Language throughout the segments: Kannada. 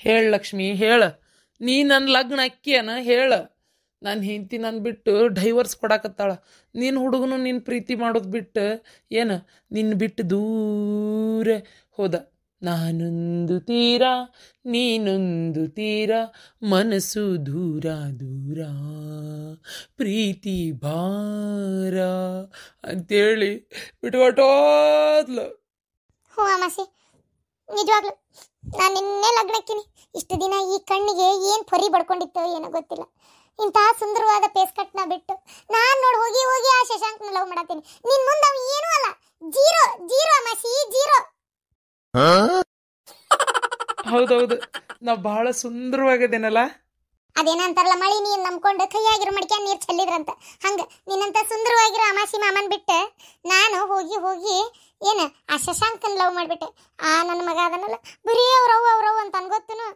ಹೇಳ ಲಕ್ಷ್ಮಿ ಹೇಳ. ನೀ ನನ್ನ ಲಗ್ನ ಅಕ್ಕಿಯನ ಹೇಳ. ನನ್ನ ಹೆಂಡತಿ ನನ್ನ ಬಿಟ್ಟು ಡೈವರ್ಸ್ ಕೊಡಾಕತ್ತಾಳ. ನಿನ್ನ ಹುಡುಗನು ನಿನ್ನ ಪ್ರೀತಿ ಮಾಡೋದು ಬಿಟ್ಟು ಏನು ನಿನ್ನ ಬಿಟ್ಟು ದೂರ ಹೋದ. ನಾನೊಂದು ತೀರ ನೀನೊಂದು ತೀರ ಮನಸ್ಸು ದೂರ ದೂರ ಪ್ರೀತಿ ಭಾರ ಅಂತೇಳಿ ಬಿಟ್ಕೊಟ್ಟೋದ್ಲು. ಹ್ಞೂ ಅಮಾಸಿ, ನಿಜವಾಗ್ಲು ನಾನು ನಿನ್ನೆ ಲಗ್ನಕ್ಕಿನಿ. ಇಷ್ಟು ದಿನ ಈ ಕಣ್ಣಿಗೆ ಏನು ಪೊರಿ ಬಡ್ಕೊಂಡಿತ್ತು ಏನೋ ಗೊತ್ತಿಲ್ಲ. ಇಂತಹ ಸುಂದರವಾದ ಪೇಸ್ ಕಟ್ನ ಬಿಟ್ಟು ನಾನು ನೋಡಿ ಹೋಗಿ ಹೋಗಿ ಆ ಶಶಾಂಕ್ನ ಲವ್ ಮಾಡತ್ತೀನಿ. ನಿನ್ ಮುಂದೆ ಅವ ಏನೂ ಅಲ್ಲ, ಜೀರೋ ಜೀರೋ ಅಮಾಸಿ, ಜೀರೋ. ಹೌದೌದು, ನಾವು ಬಹಳ ಸುಂದರವಾಗಿದ್ದೇನಲ್ಲ. ಅದೇನ ಅಂತಾರಲ್ಲ, ಮಳಿ ನೀರು ನಂಬ್ಕೊಂಡು ಕೈಯಾಗಿರೋ ಮಡಿಕೆ ನೀರು ಚೆಲ್ಲಿದ್ರಂತ. ಹಂಗ ನಿನ್ನಂತ ಸುಂದರವಾಗಿರೋ ಅಮಾಸಿ ಮಾಮನ್ ಬಿಟ್ಟು ನಾನು ಹೋಗಿ ಹೋಗಿ ಏನು ಆ ಶಶಾಂಕನ್ ಲವ್ ಮಾಡ್ಬಿಟ್ಟೆ. ಆ ನನ್ನ ಮಗ ಅದನ್ನಲ್ಲ ಬರೀ ಅವ್ರವ್ ಅಂತ ಅನ್ಗೊತ್ತನು.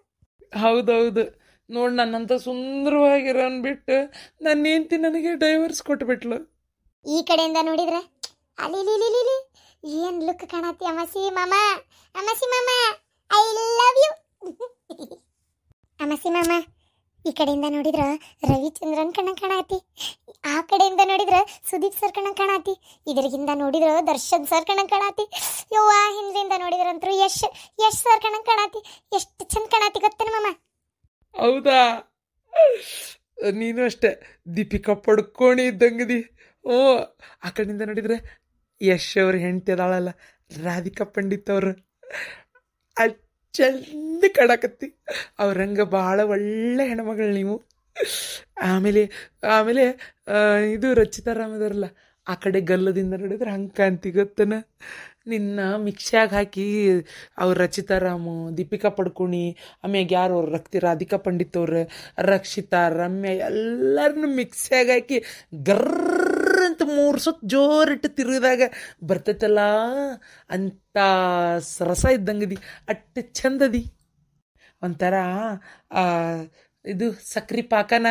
ಹೌದೌದು, ನೋಡಿ ನನ್ನಂತ ಸುಂದರವಾಗಿರೋನ್ ಬಿಟ್ಟು ನನ್ನ ಹೆಂಡತಿ ನನಗೆ ಡೈವರ್ಸ್ ಕೊಟ್ಬಿಟ್ಲು. ಈ ಕಡೆಯಿಂದ ನೋಡಿದ್ರೆ ಅಲ್ಲಿ ಏನ್ ಲುಕ್ ಕಾಣತಿ ಅಮಾಸಿ ಮಾಮ. ಅಮಾಸಿ ಮಾಮ ಐ ಲವ್ ಯು. ಅಮಾಸಿ ಮಾಮ, ಈ ಕಡೆಯಿಂದ ನೋಡಿದ್ರ ರವಿಚಂದ್ರನ್ ಕಣ್ಣ ಕಾಣತಿ, ಆ ಕಡೆಯಿಂದ ನೋಡಿದ್ರ ಸುದೀಪ್ ಸರ್ ಕಣ್ಣ ಕಾಣತಿ, ಇದರಿಂದ ನೋಡಿದ್ರ ದರ್ಶನ್ ಸರ್ ಕಣ್ಣ ಕಾಣತಿ, ಯವ್ವ ಹಿಂದಿಂದ ನೋಡಿದ್ರಂತ್ರು ಯಶ್ ಸರ್ ಕಣ್ಣ ಕಾಣತಿ. ಎಷ್ಟು ಚಂದ ಕಾಣತಿ ಗೊತ್ತೇನ ಮಾಮ. ಹೌದಾ, ನೀನು ಅಷ್ಟೇ ದೀಪಿಕಾ ಪಡ್ಕೋಣಿ ಇದ್ದಂಗದಿ. ಓ, ಆ ಕಡೆಯಿಂದ ನೋಡಿದ್ರೆ ಯಶ್ ಅವ್ರ ಹೆಂಡತಿ ಅದಾಳಲ್ಲ ರಾಧಿಕಾ ಪಂಡಿತ್ ಅವರು, ಚಂದ ಕಾಣಕತ್ತಿ. ಅವ್ರಂಗ ಭಾಳ ಒಳ್ಳೆ ಹೆಣ್ಮಗಳು ನೀವು. ಆಮೇಲೆ ಆಮೇಲೆ ಇದು ರಚಿತಾ ರಾಮ್ ಅದಾರಲ್ಲ, ಆ ಕಡೆ ಗಲ್ಲದಿಂದ ನೋಡಿದ್ರೆ ಹಂಗೆ ಕಾಂತಿ ಗೊತ್ತನ. ನಿನ್ನ ಮಿಕ್ಸ್ಯಾಗ ಹಾಕಿ ಅವ್ರು ರಚಿತಾ ರಾಮು, ದೀಪಿಕಾ ಪಡ್ಕೋಣಿ, ಆಮ್ಯಾಗ ಯಾರು ಅವ್ರು ರಾಧಿಕಾ ಪಂಡಿತ್ ಅವ್ರು, ರಕ್ಷಿತಾ, ರಮ್ಯಾ ಎಲ್ಲರನ್ನು ಮಿಕ್ಸ್ಯಾಗ ಹಾಕಿ ಗರ್ರ ಅಂತ 3 ಸುತ್ತು ಜೋರಿಟ್ಟು ತಿರುಗಿದಾಗ ಬರ್ತೈತಲ್ಲ ಅಂತ ರಸ ಇದ್ದಂಗದಿ. ಅಟ್ಟು ಚಂದದಿ. ಒಂಥರ ಇದು ಸಕ್ರೆ ಪಾಕನ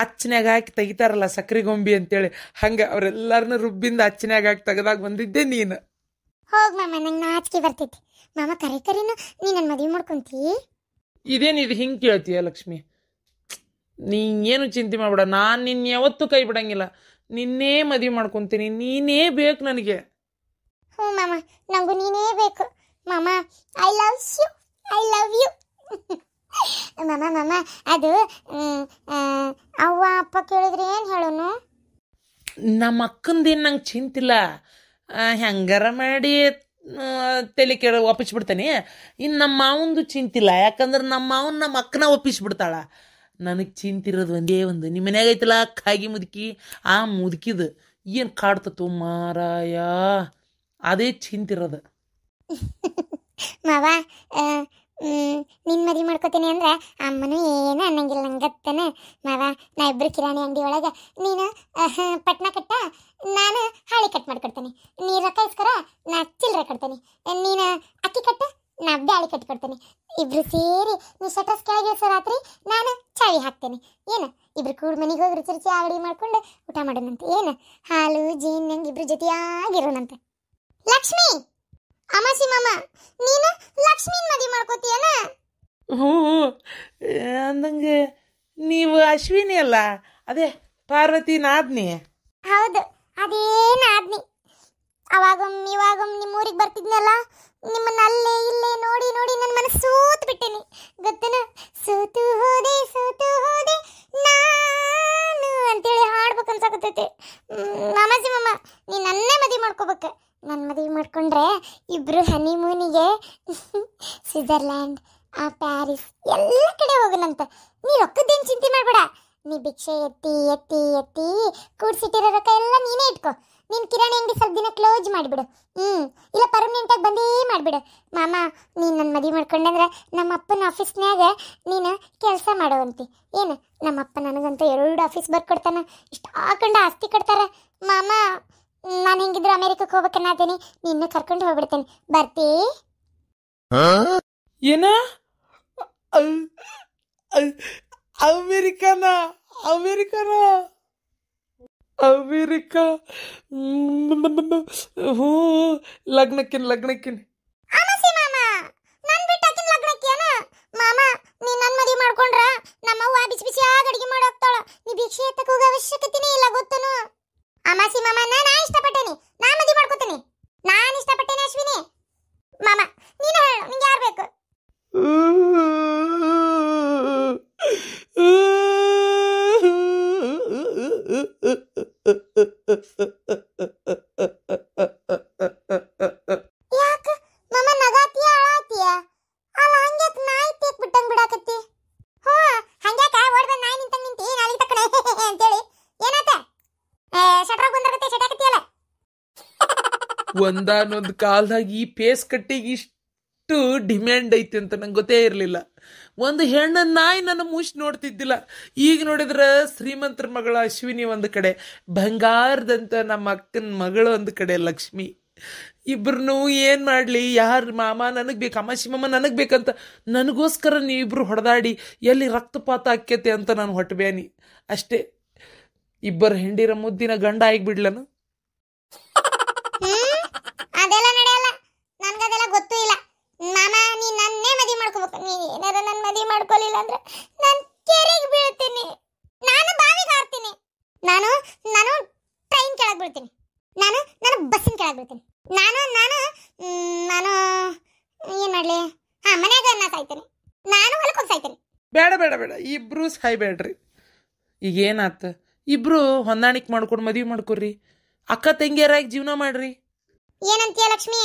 ಅಚ್ಚನ್ಯಾಗ ಹಾಕಿ ತೆಗಿತಾರಲ್ಲ ಸಕ್ರೆ ಗೊಂಬಿ ಅಂತೇಳಿ, ಹಂಗೆ ಅವರೆಲ್ಲರನ್ನ ರುಬ್ಬಿಂದ ಅಚ್ಚನ್ಯಾಗ ಹಾಕಿ ತೆಗೆದಾಗ ಬಂದಿದ್ದೆ ನೀನು. ಹೋಗ್ ಮಾಮ, ನಂಗೆ ನಾಚಿಕೆ ಬರ್ತೈತಿ. ಮಾಮ ಕರಿನು ನೀ ನನ್ನ ಮದುವೆ ಮಾಡ್ಕೊಂತಿ. ಇದೇನಿದು ಹಿಂಗೆ ಕೇಳ್ತೀಯ ಲಕ್ಷ್ಮಿ? ನೀ ಏನು ಚಿಂತೆ ಮಾಡ್ಬೇಡ, ನಾನು ನಿನ್ನ ಯಾವತ್ತೂ ಕೈ ಬಿಡಂಗಿಲ್ಲ. ನಿನ್ನೇ ಮದುವೆ ಮಾಡ್ಕೊತೀನಿ, ನೀನೇ ಬೇಕು ನನಗೆ. ಹ್ಞೂ ಮಾಮ, ನಂಗೂ ನೀನೇ ಬೇಕು ಮಾಮ. I love you, I love you. ಮಾಮ ಅದು ಅವ್ವ ಅಪ್ಪ ಕೇಳಿದ್ರೆ ಏನು ಹೇಳೋನು? ನಮ್ಮ ಅಕ್ಕಂದೇನು ನಂಗೆ ಚಿಂತಿಲ್ಲ, ಹೆಂಗಾರ ಮಾಡಿ ತಲೆ ಕೆಳ ಒಪ್ಪಿಸ್ಬಿಡ್ತಾನೆ. ಇನ್ನು ನಮ್ಮ ಮಾವಂದು ಚಿಂತಿಲ್ಲ, ಯಾಕಂದ್ರೆ ನಮ್ಮ ಮಾವನ್ ನಮ್ಮ ಅಕ್ಕನ ಒಪ್ಪಿಸ್ಬಿಡ್ತಾಳ. ನನಗೆ ಚಿಂತಿರೋದು ಒಂದೇ ಒಂದು, ನಿಮ್ಮ ಮನ್ಯಾಗ ಐತಲ್ಲ ಕಾಗಿ ಮುದುಕಿ, ಆ ಮುದುಕಿದು ಏನು ಕಾಡ್ತತು ಮಾರಾಯ, ಅದೇ ಚಿಂತಿರೋದು. ಮಾವ, ನಿನ್ನ ಮದುವೆ ಮಾಡ್ಕೋತೀನಿ ಅಂದ್ರೆ ಅಮ್ಮನೂ ಏನು ಅನ್ನಂಗಿಲ್ಲ ನಂಗತ್ತನ. ಮಾವ, ನಾ ಇಬ್ಬರು ಕಿರಾಣಿ ಅಂಗಡಿ ಒಳಗೆ, ನೀನು ಪಟ್ನ ಕಟ್ಟ, ನಾನು ಹಾಳಿ ಕಟ್ ಮಾಡ್ಕೊಡ್ತೀನಿ. ನೀ ರೊಕ್ಕ ಇಸ್ಕರ, ನಾ ಚಿಲ್ಲರೆ ಕೊಡ್ತೀನಿ. ನೀನು ಅಕ್ಕಿ ಕಟ್ಟ, ನಾ ಬ್ಯಾಳಿ ಕಟ್ಕೊಡ್ತೀನಿ. ಇಬ್ರು ಸೇರಿ ನೀ ಶಟ್ರಸ್ ಕೆಳಗೆ ರಾತ್ರಿ, ನಾನು ಚಾವಿ ಹಾಕ್ತೇನೆ. ಏನು ಇಬ್ರು ಕೂಡ ಮನೆಗೆ ಹೋಗಿ ರುಚಿ ರುಚಿ ಅಡುಗೆ ಮಾಡ್ಕೊಂಡು ಊಟ ಮಾಡೋಣಂತೆ. ಏನು ಹಾಲು ಜೀನ್ ನಂಗೆ ಇಬ್ರು ಜೊತೆಯಾಗಿರೋಣಂತೆ. ಲಕ್ಷ್ಮಿ, ಅಮಾಸಿ ಮಾಮ, ನೀನು ಲಕ್ಷ್ಮೀನ್ ಮದುವೆ ಮಾಡ್ಕೋತೀಯನ? ಹ್ಞೂ, ಅಂದಂಗೆ ನೀವು ಅಶ್ವಿನಿ ಅಲ್ಲ, ಅದೇ ಪಾರ್ವತಿ ನಾದ್ನಿ. ಹೌದು, ಅದೇ ನಾದ್ನಿ. ಅವಾಗೊಮ್ಮೆ ಇವಾಗೊಮ್ಮೆ ನಿಮ್ಮ ಊರಿಗೆ ಬರ್ತಿದ್ನಲ್ಲ, ನಿಮ್ಮನ್ನ ಅಲ್ಲೇ ಇಲ್ಲೇ ನೋಡಿ ನೋಡಿ ನನ್ನ ಮನಸ್ಸು ಸೋತು ಬಿಟ್ಟೇನಿ ಗೊತ್ತೇನ. ಸೋತು ಹೋದೆ ನಾನು ಅಂತೇಳಿ ಹಾಡ್ಬೇಕು ಅನ್ಸಾಕತ್ತೈತೆ. ಅಮಾಸಿ ಮಾಮ, ನೀ ನನ್ನೇ ಮದುವೆ ಮಾಡ್ಕೋಬೇಕು. ನನ್ನ ಮದುವೆ ಮಾಡ್ಕೊಂಡ್ರೆ ಇಬ್ರು ಹನಿಮೂನಿಗೆ ಸ್ವಿಟ್ಜರ್ಲ್ಯಾಂಡ್, ಪ್ಯಾರಿಸ್ ಎಲ್ಲ ಕಡೆ ಹೋಗೋಣಂತ. ನೀ ರೊಕ್ಕದ್ದೇನು ಚಿಂತೆ ಮಾಡಬೇಡ. ನೀ ಭಿಕ್ಷೆ ಎತ್ತಿ ಎತ್ತಿ ಎತ್ತಿ ಕೂಡ್ಸಿಟ್ಟಿರೋ ರೊಕ್ಕ ಎಲ್ಲ ನೀನೇ ಇಟ್ಕೊ. ನೀನು ಕಿರಾಣಿ ಅಂಗಡಿ ಸ್ವಲ್ಪ ದಿನ ಕ್ಲೋಸ್ ಮಾಡಿಬಿಡು. ಇಲ್ಲ ಪರ್ಮನೆಂಟಾಗಿ ಬಂದೇ ಮಾಡಿಬಿಡು. ಮಾಮ, ನೀನು ನನ್ನ ಮದುವೆ ಮಾಡ್ಕೊಂಡೆ ಅಂದ್ರೆ ನಮ್ಮ ಅಪ್ಪನ ಆಫೀಸ್ನ್ಯಾಗ ನೀನು ಕೆಲಸ ಮಾಡುವಂತಿ. ಏನು ನಮ್ಮ ಅಪ್ಪ ನನಗಂತೂ 2 ಆಫೀಸ್ ಬರ್ಕೊಡ್ತಾನೆ, ಇಷ್ಟು ಹಾಕೊಂಡು ಆಸ್ತಿ ಕೊಡ್ತಾರೆ. ಮಾಮ, ನಾನು ಹೆಂಗಿದ್ರು ಅಮೇರಿಕಕ್ಕೆ ಹೋಗ್ಬೇಕನ್ನತೀನಿ, ನಿನ್ನ ಕರ್ಕೊಂಡು ಹೋಗ್ಬಿಡ್ತೇನೆ. ಬರ್ತೀ? ಏನ ಅಮೇರಿಕಾನ ಅಮೇರಿಕಾ? ಹ್ಞೂ, ಲಗ್ನಕ್ಕಿನ್ ಅಮಾಸಿ ಮಾಮ, ನನ್ನ ಬಿಟ್ಟು ಆಕಿನ ಲಗ್ನಕ್ಕಿಯನ? ಮಾಮ, ಯಾಕ ಮಮ್ಮ ನಗಾತಿಯ ಅಳಾತಿಯ ಅಲ್ಲ ಹಂಗ್ಯಾಕ ನಾಯಿ ತೇಕ್ ಬಿಟ್ಟಂಗ್ ಬಿಡಾಕತ್ತಿ ಹ್ಞೂ ಹಂಗ್ಯಾಕ ಓಡ್ ಬಂದ್ ನಾಯಿ ನಿಂತಂಗ್ ನಿಂತಿ ನಾಲಿಗೆ ತಕ್ಕನೆ ಅಂತೇಳಿ ಏನಾತ ಶಟ್ರಾಗ ಬಂದಿರಕತ್ತೆ ಶಟಾಕತ್ತಿಯಲ್ಲ ಒಂದಾನೊಂದು ಕಾಲದಾಗ ಈ ಪೇಸ್ ಕಟ್ಟಿಗೆ ಇಷ್ಟು ಡಿಮ್ಯಾಂಡ್ ಐತಿ ಅಂತ ನಂಗೆ ಗೊತ್ತೇ ಇರಲಿಲ್ಲ. ಒಂದು ಹೆಣ್ಣು ನಾಯಿ ನನ್ನ ಮೂಸಿ ನೋಡ್ತಿದ್ದಿಲ್ಲ. ಈಗ ನೋಡಿದ್ರೆ ಶ್ರೀಮಂತರ ಮಗಳ ಅಶ್ವಿನಿ ಒಂದು ಕಡೆ, ಬಂಗಾರದಂತ ನಮ್ಮ ಅಕ್ಕನ ಮಗಳು ಒಂದು ಕಡೆ ಲಕ್ಷ್ಮಿ. ಇಬ್ರು ಏನು ಮಾಡಲಿ, ಯಾರು ಮಾಮ ನನಗೆ ಬೇಕು, ಅಮಾಸಿ ಮಾಮ ನನಗೆ ಬೇಕಂತ ನನಗೋಸ್ಕರ ನೀವಿಬ್ರು ಹೊಡೆದಾಡಿ ಎಲ್ಲಿ ರಕ್ತಪಾತ ಆಕ್ಯತೆ ಅಂತ ನಾನು ಹೊಟ್ಟಬೇನಿ ಅಷ್ಟೇ. ಇಬ್ಬರು ಹೆಂಡಿರ ಮುದ್ದಿನ ಗಂಡ ಆಗಿಬಿಡ್ಲನು. ಅದೆಲ್ಲ ನಡೆಯಲ್ಲ, ನನ್ಗದೆಲ್ಲ ಗೊತ್ತೂ ಇಲ್ಲ. ಮಾಮ ನೀ ನನ್ನೇ ಮದುವೆ ಮಾಡ್ಕೋಬೇಕು. ನೀ ಏನಾರ ನನ್ನ ಮದುವೆ ಮಾಡ್ಕೊಳ್ಳಿಲ್ಲ ಅಂದ್ರೆ ನಾನು ಕೆರೆಗೆ ಬೀಳ್ತೀನಿ, ನಾನು ಬಾವಿಗೆ ಹಾರ್ತೀನಿ, ನಾನು ನಾನು ಟ್ರೈನ್ ಕೆಳಗೆ ಬೀಳ್ತೀನಿ, ನಾನು ನಾನು ಬಸ್ಸಿನ ಕೆಳಗೆ ಬೀಳ್ತೀನಿ, ನಾನು ನಾನು ನಾನು ಏನು ಮಾಡಲಿ, ಮನ್ಯಾಗ ನಾ ಸಾಯ್ತೀನಿ, ನಾನು ಹೊಲಕ್ಕೆ ಹೋಗಿ ಸಾಯ್ತೀನಿ. ಬೇಡ ಬೇಡ ಬೇಡ, ಇಬ್ರು ಸಾಯ್ಬೇಡ್ರಿ. ಈಗ ಏನಾತ, ಇಬ್ರು ಹೊಂದಾಣಿಕೆ ಮಾಡ್ಕೊಂಡು ಮದುವೆ ಮಾಡ್ಕೊಡ್ರಿ, ಅಕ್ಕ ತಂಗಿಯರಾಗಿ ಜೀವನ ಮಾಡ್ರಿ. ಏನಂತೀಯ ಲಕ್ಷ್ಮಿ?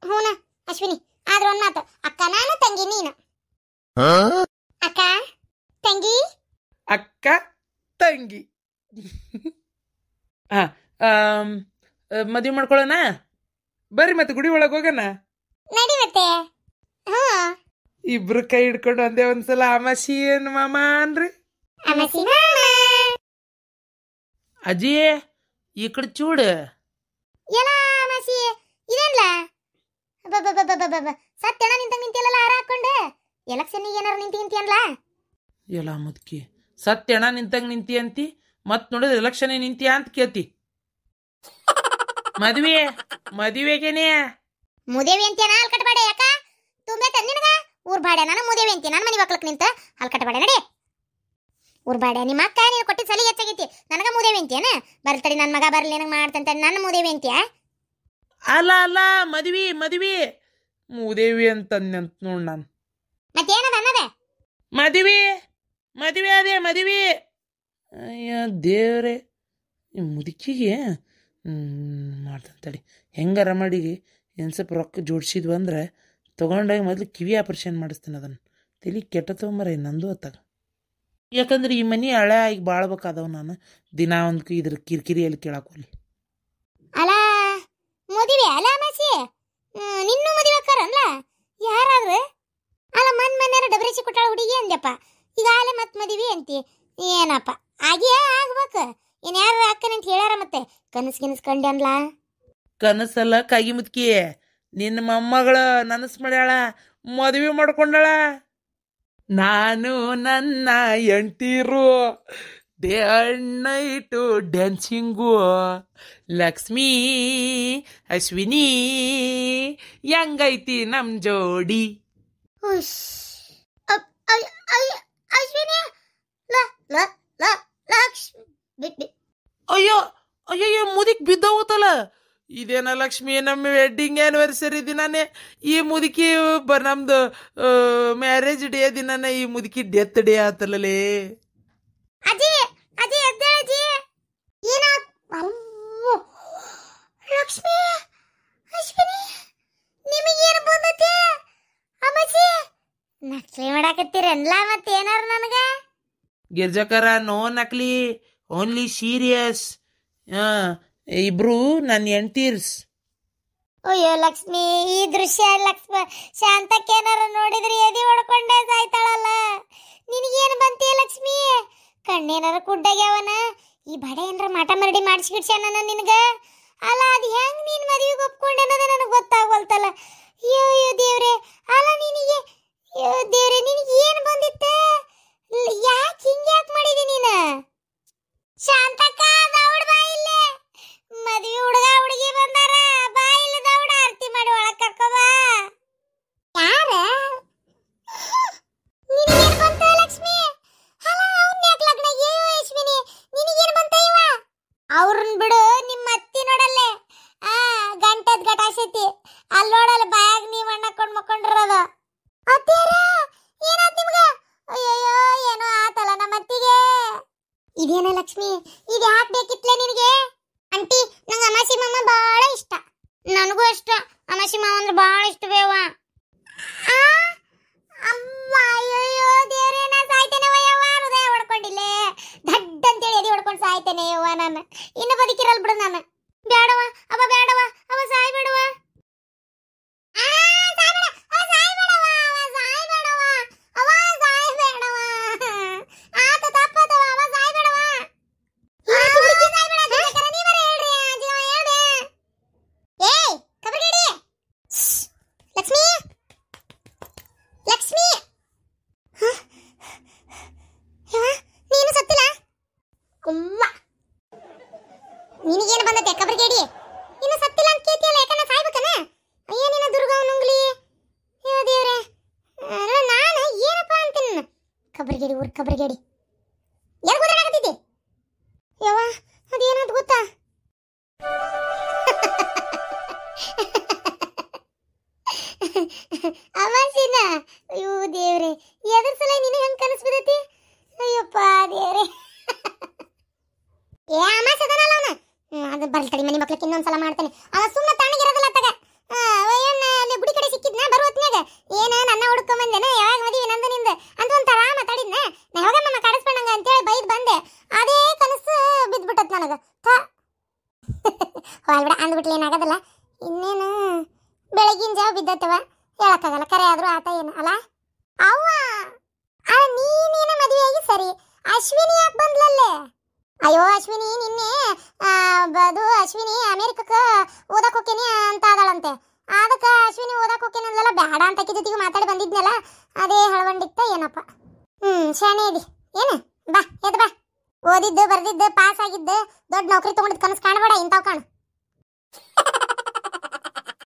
ಹೂನ ಅಶ್ವಿನಿ, ಆದ್ರೆ ಒಂದ್ ಮಾತು, ಅಕ್ಕ ನಾನು ತಂಗಿ ನೀನು. ಅಕ್ಕ ತಂಗಿ ಅಕ್ಕ ತಂಗಿ ಮದುವೆ ಮಾಡ್ಕೊಳ್ಳೋಣ ಬರ್ರಿ, ಮತ್ತೆ ಗುಡಿ ಒಳಗೆ ಹೋಗೋಣ ನಡಿ ಮತ್ತೆ. ಹ್ಞೂ ಇಬ್ರು ಕೈ ಹಿಡ್ಕೊಂಡು ಒಂದೇ ಒಂದ್ಸಲ ಅಮಾಸಿ ಏನು ಮಾಮ ಅನ್ರಿ. ಅಮಾಸಿ ಮಾಮ ಅಜ್ಜಿ ಈ ಕಡೆ ಚೂಡ. ಎಲ್ಲ ಅಮಾಸಿ ಇದೇನ್ಲ ಸತ್ಯಣ ನಿಂತಿಯಲ್ಲ ಹಾರ ಹಾಕೊಂಡು ಎಲೆಕ್ಷನ್ನಿಗೆ ಏನಾರು ನಿಂತಿಯನ್ಲ. ಎಲ್ಲ ಮುದ್ಕಿ ಸತ್ಯಣ ನಿಂತಂಗ ನಿಂತಿ ಅಂತಿ, ಮತ್ ನೋಡಿದ್ರೆ ಎಲೆಕ್ಷನ್ ನಿಂತಿಯ ಅಂತ ಕೇಳ್ತಿ. ಮದುವೆಗೇನೆ ಮುದೇವಿ ಅಂತೀಯನ ಅಲ್ಲಿ ಕಟ್ಟಬೇಡ. ಯಾಕ ತುಂಬೆ ನಿನಗ ಊರ್ ಬಾಡೆ ನಾನು ಮುದೇವಿ ಅಂತೀಯ, ನನ್ನ ಮನೆ ಮಕ್ಳಕ್ ನಿಂತ ಅಲ್ಲಿ ಕಟ್ಟಬೇಡ. ನಡಿ ಊರ್ ಬಾಡೆ, ನಿಮ್ಮ ಅಕ್ಕ ನೀವು ಕೊಟ್ಟಿದ್ದು ಸಲಿಗೆ ಹೆಚ್ಚಾಗೈತಿ, ನನಗ ಮುದೇವಿ ಅಂತೀಯನ. ಬರ್ತಡಿ ನನ್ನ ಮಗ ಬರ್ಲಿ ನನಗೆ ಮಾಡ್ತಂತ ನನ್ನ ಮುದೇವಿ ಅಂತೀಯ. ಅಲ್ಲ ಅಲ್ಲ ಮದ್ವಿ ಮೂದೇವಿ ಅಂತಂತ ನೋಡ್ ನಾನು. ಮತ್ತೇನದ ಅನ್ನದೆ ಮದುವೆ ಅದೇ ಮದುವೆ. ಅಯ್ಯ ದೇವ್ರೆ, ಮುದುಕಿಗೆ ಮಾಡ್ತಂತಡಿ ಹೆಂಗಾರ ಮಾಡಿ ಏನು ಸ್ವಲ್ಪ ರೊಕ್ಕ ಜೋಡಿಸಿದ್ವು ಅಂದ್ರೆ ತೊಗೊಂಡಾಗ ಮೊದಲು ಕಿವಿ ಆಪರೇಷನ್ ಮಾಡಿಸ್ತೀನಿ. ಅದನ್ನು ತಲೆ ಕೆಟ್ಟ ತೊಗೊಂಬರ ನಂದು ಹೊತ್ತಾಗ. ಯಾಕಂದ್ರೆ ಈ ಮನೆ ಹಳೆ ಆಗಿ ಬಾಳ್ಬೇಕಾದವು. ನಾನು ದಿನ ಒಂದು ಇದ್ರ ಕಿರಿಕಿರಿಯಲ್ಲಿ ಕೇಳಾಕೋಲಿ. ಅಲ್ಲ ಮದುವೆ ಅಲ್ಲ ಅಮಾಸಿ, ನಿನ್ನೂ ಮದುವೆ ಅಕ್ಕಾರಲ್ಲ ಯಾರಾದ್ರೆ? ಅಲ್ಲ ಮನ್ಯಾರ ಡಬ್ರೇಸಿ ಕೊಟ್ಟಾಳ ಹುಡುಗಿ ಅಂದ್ಯಪ್ಪ, ಈಗ ಆಲೆ ಮತ್ ಮದುವೆ ಅಂತಿ ಏನಪ್ಪ? ಆಗೇ ಆಗ್ಬೇಕು. ಏನ್ ಯಾರು ಅಕ್ಕನಂತ ಹೇಳ್ಯಾರ ಮತ್ತೆ ಕನಸು ಕಂಡ್ಯನ್ಲ? ಕನಸಲ್ಲ ಕಾಗಿ ಮುದ್ಕಿ, ನಿನ್ನ ಮೊಮ್ಮಗಳ ನನಸು ಮಾಡ್ಯಾಳ, ಮದುವೆ ಮಾಡ್ಕೊಂಡಾಳ. ನಾನು ನನ್ನ entire day and night dancing, Lakshmi Ashwini ಹೆಂಗೈತಿ ನಮ್ ಜೋಡಿ. ಅಶ್ವಿನಿ ಅಯ್ಯೋ ಅಯ್ಯಯ್ಯೋ ಮುದುಕಿ ಬಿದ್ದೋಗುತ್ತಲ್ಲ. ಇದೇನ ಲಕ್ಷ್ಮಿ, ನಮ್ಮ ವೆಡ್ಡಿಂಗ್ ಆ್ಯನಿವರ್ಸರಿ ದಿನಾನೇ ಈ ಮುದುಕಿ ನಮ್ದು ಮ್ಯಾರೇಜ್ ಡೇ ದಿನಾನೇ ಈ ಮುದುಕಿ ಡೆತ್ ಡೇ ಆತಲ್ಲೇ. ಅಜ್ಜಿ ಅಜ್ಜಿ ಎದ್ದೇಳಜ್ಜಿ. ಏನ ಲಕ್ಷ್ಮಿ ಅಶ್ವಿನಿ ನಿಮಗೇನು ಬಂದೈತಿ? ಅಮ್ಮಜ್ಜಿ ನಕ್ಲಿ ಮಾಡಾಕತ್ತೀರಲ್ಲ ಮತ್ತೆ ಏನಾರ ನನಗ? ಗಿರ್ಜಕರ ನೋ ನಕಲಿ, ಓನ್ಲಿ ಸೀರಿಯಸ್. ಇಬ್ರು ನನ್ನ ಎಂಟೀರ್ಸ್. ಅಯ್ಯೋ ಲಕ್ಷ್ಮಿ, ಈ ದೃಶ್ಯ ಲಕ್ಷ್ಮಿ ಶಾಂತಕ್ಕೆ ಏನಾರ ನೋಡಿದ್ರೆ ಎದಿ ಹೊಡ್ಕೊಂಡೇ ಸಾಯ್ತಾಳಲ್ಲ. ನಿನಗೇನು ಬಂತೀಯ ಲಕ್ಷ್ಮಿ? ಕಣ್ಣೇನಾರ ಕುಡ್ಡಾಗ್ಯಾವನ? ಈ ಬಡೆ ಏನಾರ ಮಾಟ ಮರಡಿ ಮಾಡಿಸ್ಬಿಡ್ಸ್ಯಾನ ನಿನಗ? ಅಲ್ಲ ಅದು ಹೆಂಗ್ ನೀನ್ ಮದುವೆಗೆ ಒಪ್ಕೊಂಡೆ ಅನ್ನೋದು ನನಗೆ ಗೊತ್ತಾಗ್ವಲ್ತಲ್ಲ. ಅಯ್ಯೋ ಅಯ್ಯೋ ದೇವ್ರೆ, ಅಲ್ಲ ನಿನಗೆ ಅಯ್ಯೋ ದೇವ್ರೆ ನಿನಗೆ ಏನು ಬಂದಿತ್ತ? ಯಾಕೆ ಹಿಂಗ್ಯಾಕೆ ಮಾಡಿದಿ ನೀನು? ಶಾಂತಕ್ಕ ದೌಡ್ ಬಾ ಇಲ್ಲೇ, ಮದುವೆ ಹುಡುಗ ಹುಡುಗಿ ಬಂದಾರ, ಬಾ ಇಲ್ಲ ದೌಡ ಆರತಿ ಮಾಡಿ ಒಳಗ್ ಕರ್ಕೋಬಾ. ಯಾರ ನಿನಗೇನು ಬಂತ ಲಕ್ಷ್ಮಿ? ಅಲ್ಲ ಅವ್ನ ಯಾಕೆ ಲಗ್ನ? ಅಯ್ಯೋ ಅಶ್ವಿನಿ ನಿನಗೇನು ಬಂತ ಇವ? ಅವ್ರನ್ನ ಬಿಡು, ನಿಮ್ಮ ಅತ್ತಿ ನೋಡಲ್ಲೇ ಗಂಟದ ಗಟಾಸೈತಿ ಅಲ್ಲಿ ನೋಡಲ್ಲ, ಬಾಯಾಗ ನೀವ್ ಅಣ್ಣಕೊಂಡ್ ಮಕ್ಕೊಂಡಿರೋದು. ಅತ್ತಿಯರ ಏನಾತ್ ನಿಮ್ಗ? ಅಯ್ಯಯ್ಯೋ ಏನೋ ಆತಲ್ಲ ನಮ್ಮ ಅತ್ತಿಗೆ. ಇದೇನ ಲಕ್ಷ್ಮಿ, ಇದು ಯಾಕೆ ಬೇಕಿತ್ಲೆ ನಿನಗೆ? ನಿನಗೇನು ಬಂದತೆ ಕಬರ್ಗೇಡಿ ಇನ್ನು ಸತ್ತಿಲ್ಲ ಅಂತ ಕೇಳ್ತಿಯಲ್ಲ ಯಾಕನ ಸಾಯ್ಬೇಕನ ಏನಿನ ದುರ್ಗವ್ ನುಂಗ್ಲಿ ಅಯ್ಯೋ ದೇವ್ರೆ ನಾನು ಏನಪ್ಪ ಅಂತೀನಿ ಕಬರ್ಗೇಡಿ ಊರ್ ಕಬರ್ಗೇಡಿ ಯಾರು ಗೊತ್ತಾಗತ್ತಿದ್ದೆ ಯವ್ವ ಅದೇನಂತ ಗೊತ್ತಾ ಅಮಾಸಿನ ಅಯ್ಯೋ ದೇವ್ರೆ ಎದ್ರ ಸಲ ನಿನಗೆ ಹಂಗೆ ಕನಸು ಬಿದ್ದೈತಿ ಅಯ್ಯಪ್ಪ ದೇವ್ರೆ ಏ ಅಮಾಸ ಅದನಲ್ಲ ಅವನ ಅದು ಬರ್ಲಿ ತಡಿ ಮನೆ ಮಕ್ಳಕ್ಕೆ ಇನ್ನೊಂದ್ಸಲ ಮಾಡ್ತಾನೆ ಅವ ಸುಮ್ಮನೆ ತಣ್ಣಗಿರೋದಿಲ್ಲ ತಗ ಏನ ಅಲ್ಲಿ ಗುಡಿ ಕಡೆ ಸಿಕ್ಕಿದ್ನ ಬರುವ ಹೊತ್ನ್ಯಾಗ ಏನ ನನ್ನ ಹುಡ್ಕೊಂಬಂದೇನ ಯಾವಾಗ ಮದುವೆ ನಂದನಿಂದ ಅಂತ ಒಂಥರ ಮಾತಾಡಿದ್ನ ನಾ ಯಾವಾಗಮ್ಮ ಕಾಡಿಸ್ಕೊಂಡಂಗ ಅಂತೇಳಿ ಬೈದ್ ಬಂದೆ ಅದೇ ಕನಸು ಬಿದ್ಬಿಟ್ಟತ್ ನನಗ ಹೊಲ್ ಬಿಡ ಅಂದ್ಬಿಟ್ಲಿ ಏನಾಗದಲ್ಲ ಇನ್ನೇನು ಬೆಳಗಿನ ಜಾವ ಬಿದ್ದತ್ತವ ಹೇಳಕ್ಕಾಗಲ್ಲ ಕರೆ ಆದ್ರೂ ಆತ ಏನು ಅಲ್ಲ ಅವ್ವ ನೀನೇನ ಮದುವೆಯಾಗಿ ಸರಿ ಅಶ್ವಿನಿ ಯಾಕೆ ಬಂದ್ಲಲ್ಲೇ ಅಯ್ಯೋ ಅಶ್ವಿನಿ ನಿನ್ನೆ ಅದು ಅಶ್ವಿನಿ ಅಮೇರಿಕಕ್ಕೆ ಓದಕ್ ಹೋಗ್ತೇನೆ ಅಂತ ಆದಳಂತೆ ಅದಕ್ಕೆ ಅಶ್ವಿನಿ ಓದಕ್ ಹೋಗ್ತೇನೆ ಅಂದ್ಲಲ್ಲ ಬೇಡ ಅಂತ ಅಕ್ಕಿ ಜೊತೆಗೆ ಮಾತಾಡಿ ಬಂದಿದ್ನಲ್ಲ ಅದೇ ಹಳವಂಡಿತ್ತ ಏನಪ್ಪ ಶಾಣೆ ಇದಿ ಏನು ಬಾ ಎದ್ ಬಾ ಓದಿದ್ದು ಬರ್ದಿದ್ದು ಪಾಸ್ ಆಗಿದ್ದು ದೊಡ್ಡ ನೌಕರಿ ತಗೊಂಡಿದ್ದು ಕನಸು ಕಾಣಬೇಡ ಇಂಥವು ಕಾಣು